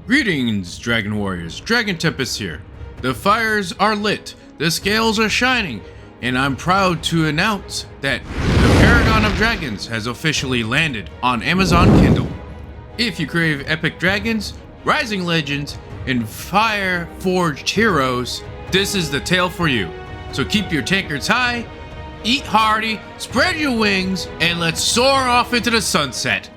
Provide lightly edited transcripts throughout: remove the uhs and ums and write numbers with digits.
Greetings, Dragon Warriors. Dragon Tempest here. The fires are lit, the scales are shining, and I'm proud to announce that the Paragon of Dragons has officially landed on Amazon Kindle. If you crave epic dragons, rising legends, and fire-forged heroes, this is the tale for you. So keep your tankards high, eat hearty, spread your wings, and let's soar off into the sunset.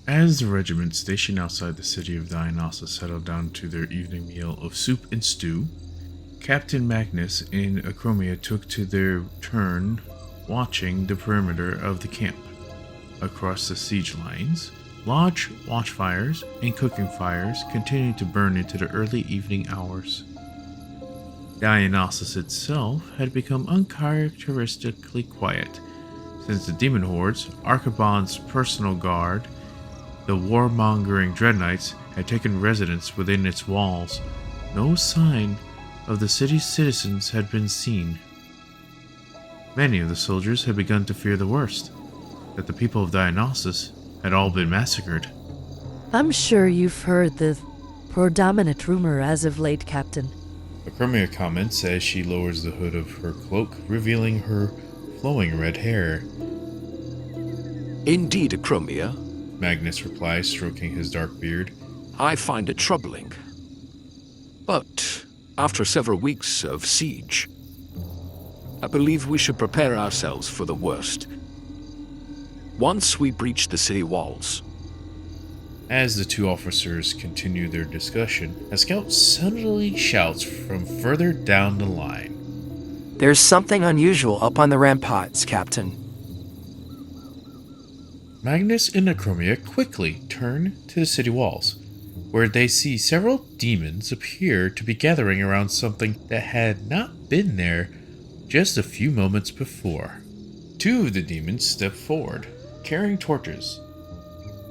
As the regiment stationed outside the city of Dionysus settled down to their evening meal of soup and stew, Captain Magnus and Acromia took to their turn watching the perimeter of the camp. Across the siege lines, large watchfires and cooking fires continued to burn into the early evening hours. Dionysus itself had become uncharacteristically quiet, since the demon hordes, Archibald's personal guard, the warmongering Dread Knights had taken residence within its walls. No sign of the city's citizens had been seen. Many of the soldiers had begun to fear the worst, that the people of Dionysus had all been massacred. I'm sure you've heard the predominant rumor as of late, Captain. Acromia comments as she lowers the hood of her cloak, revealing her flowing red hair. Indeed, Acromia, Magnus replies, stroking his dark beard. I find it troubling. But after several weeks of siege, I believe we should prepare ourselves for the worst. Once we breach the city walls. As the two officers continue their discussion, a scout suddenly shouts from further down the line. There's something unusual up on the ramparts, Captain. Magnus and Acromia quickly turn to the city walls, where they see several demons appear to be gathering around something that had not been there just a few moments before. Two of the demons step forward, carrying torches.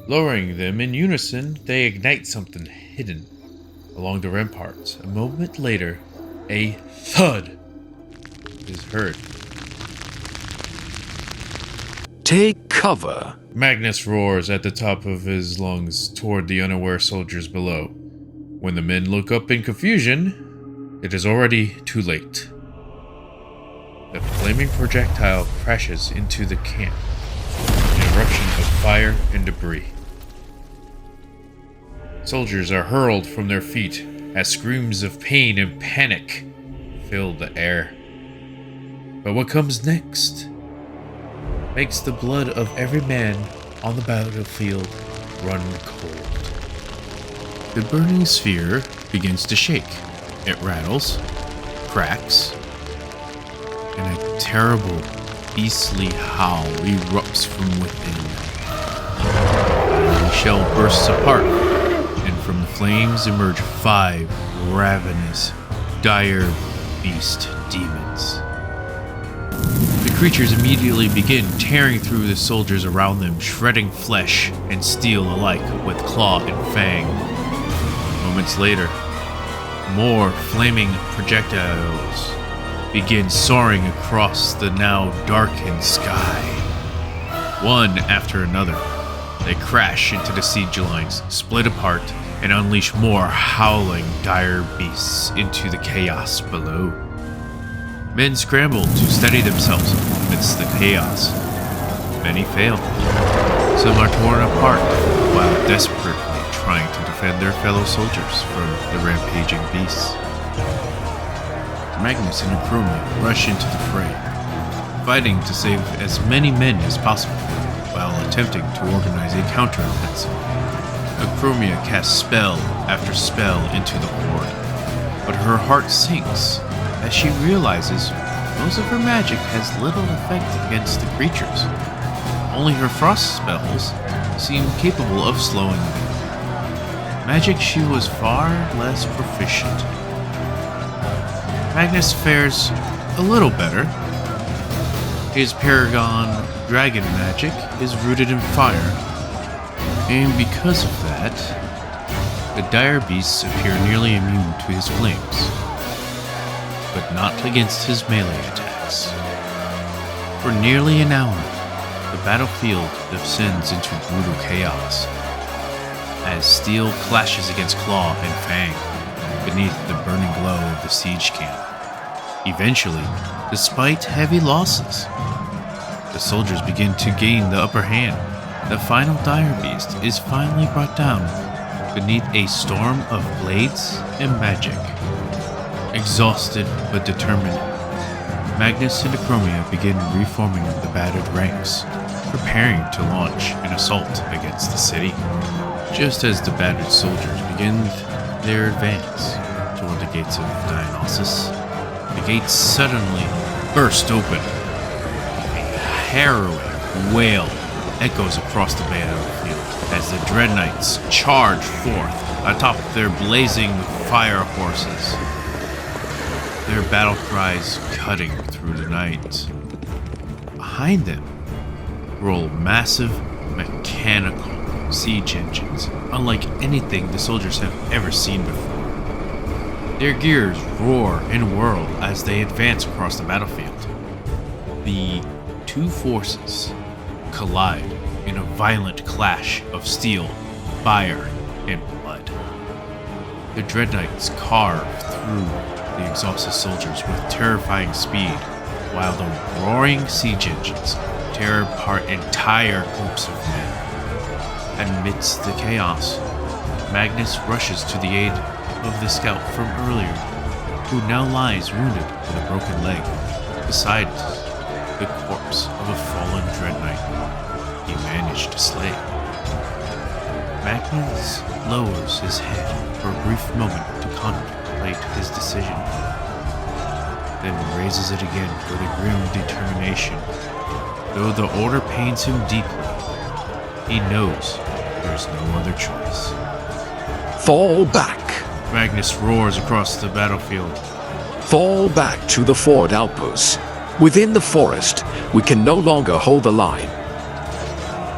Lowering them in unison, they ignite something hidden along the ramparts. A moment later, a thud is heard. Take cover, Magnus roars at the top of his lungs toward the unaware soldiers below. When the men look up in confusion, it is already too late. The flaming projectile crashes into the camp, an eruption of fire and debris. Soldiers are hurled from their feet as screams of pain and panic fill the air. But what comes next makes the blood of every man on the battlefield run cold. The burning sphere begins to shake. It rattles, cracks, and a terrible, beastly howl erupts from within. The shell bursts apart, and from the flames emerge 5 ravenous, dire beast demons. The creatures immediately begin tearing through the soldiers around them, shredding flesh and steel alike with claw and fang. Moments later, more flaming projectiles begin soaring across the now darkened sky. One after another, they crash into the siege lines, split apart, and unleash more howling, dire beasts into the chaos below. Men scramble to steady themselves amidst the chaos. Many fail. Some are torn apart while desperately trying to defend their fellow soldiers from the rampaging beasts. Magnus and Acromia rush into the fray, fighting to save as many men as possible while attempting to organize a counteroffensive. Acromia casts spell after spell into the horde, but her heart sinks as she realizes most of her magic has little effect against the creatures. Only her frost spells seem capable of slowing them. Magic she was far less proficient. Magnus fares a little better. His Paragon dragon magic is rooted in fire, and because of that, the dire beasts appear nearly immune to his flames, but not against his melee attacks. For nearly an hour, the battlefield descends into brutal chaos, as steel clashes against claw and fang beneath the burning glow of the siege camp. Eventually, despite heavy losses, the soldiers begin to gain the upper hand. The final dire beast is finally brought down beneath a storm of blades and magic. Exhausted but determined, Magnus and Acromia begin reforming the battered ranks, preparing to launch an assault against the city. Just as the battered soldiers begin their advance toward the gates of Dionysus, the gates suddenly burst open. A harrowing wail echoes across the battlefield as the Dread Knights charge forth atop their blazing fire horses, their battle cries cutting through the night. Behind them roll massive mechanical siege engines, unlike anything the soldiers have ever seen before. Their gears roar and whirl as they advance across the battlefield. The two forces collide in a violent clash of steel, fire, and blood. The Dread Knights carve through the exhausted soldiers with terrifying speed, while the roaring siege engines tear apart entire groups of men. Amidst the chaos, Magnus rushes to the aid of the scout from earlier, who now lies wounded with a broken leg beside the corpse of a fallen Dread Knight he managed to slay. Magnus lowers his head for a brief moment to contemplate his decision, then raises it again with a grim determination. Though the order pains him deeply, he knows there is no other choice. Fall back. Magnus roars across the battlefield. Fall back to the forward outposts. Within the forest, we can no longer hold the line.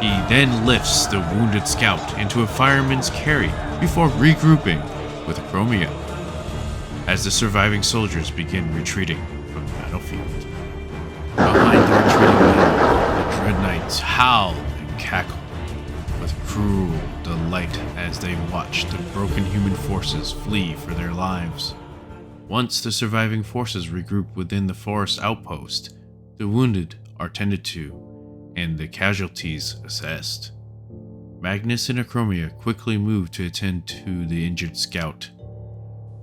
He then lifts the wounded scout into a fireman's carry before regrouping with Acromia as the surviving soldiers begin retreating from the battlefield. Behind the retreating men, the Dread Knights howl and cackle with cruel delight as they watch the broken human forces flee for their lives. Once the surviving forces regroup within the forest outpost, the wounded are tended to and the casualties assessed. Magnus and Acromia quickly move to attend to the injured scout.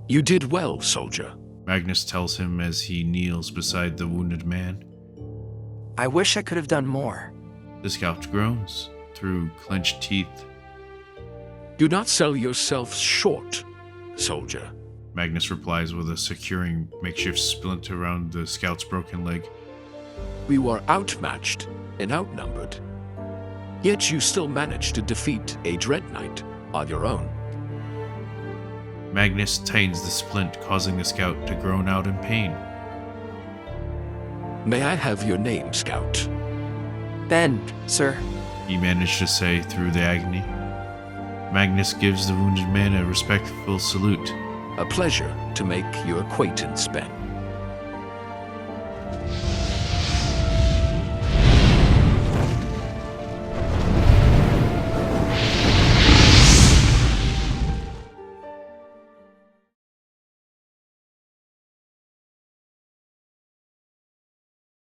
You did well, soldier. Magnus tells him as he kneels beside the wounded man. I wish I could have done more. The scout groans through clenched teeth. Do not sell yourself short, soldier. Magnus replies with a securing makeshift splint around the scout's broken leg. We were outmatched and outnumbered. Yet you still managed to defeat a Dread Knight on your own. Magnus tightens the splint, causing the scout to groan out in pain. May I have your name, Scout? Ben, sir. He managed to say through the agony. Magnus gives the wounded man a respectful salute. A pleasure to make your acquaintance, Ben.